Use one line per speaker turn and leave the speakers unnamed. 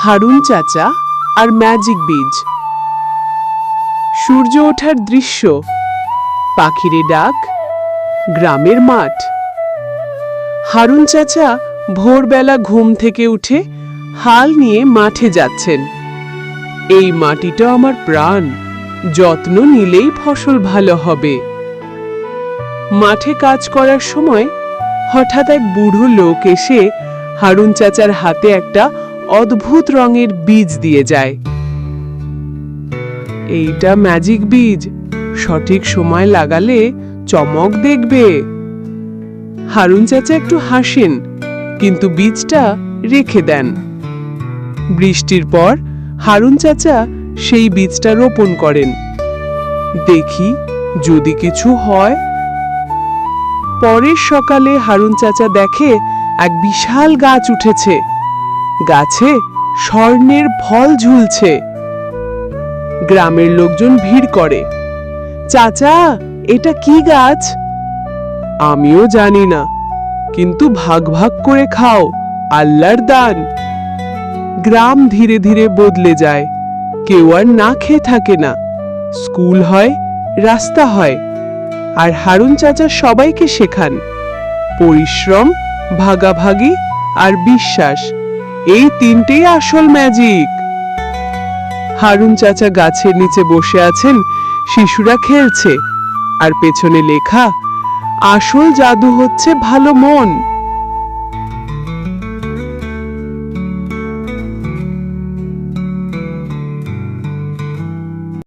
হারুন চাচা আর ম্যাজিক বীজ। সূর্য ওঠার দৃশ্য, পাখিরে ডাক, গ্রামের মাঠ। হারুন চাচা ভোরবেলা ঘুম থেকে উঠে হাল নিয়ে মাঠে যাচ্ছেন। এই মাটিটা আমার প্রাণ, যত্ন নিলেই ফসল ভালো হবে। মাঠে কাজ করার সময় হঠাৎ এক বুড়ো লোক এসে হারুন চাচার হাতে একটা অদ্ভুত রঙের বীজ দিয়ে যায়। এইটা ম্যাজিক বীজ, সঠিক সময় লাগালে চমক দেখবে। হারুন চাচা একটু হাসেন, কিন্তু বীজটা রেখে দেন। বৃষ্টির পর হারুন চাচা সেই বীজটা রোপণ করেন। দেখি যদি কিছু হয়। পরের সকালে হারুন চাচা দেখে এক বিশাল গাছ উঠেছে। গাছে স্বর্ণের ফল ঝুলছে। গ্রামের লোকজন ভিড় করে। চাচা, এটা কি গাছ? আমিও জানি না, কিন্তু ভাগ ভাগ করে খাও, আল্লাহর দান। গ্রাম ধীরে ধীরে বদলে যায়। কেউ আর না খেয়ে থাকে না। স্কুল হয়, রাস্তা হয়, আর হারুন চাচা সবাইকে শেখান পরিশ্রম, ভাগাভাগি আর বিশ্বাস, এই তিনটেই আসল ম্যাজিক। হারুন চাচা গাছের নিচে বসে আছেন, শিশুরা খেলছে, আর পেছনে লেখা, আসল জাদু হচ্ছে ভালো মন।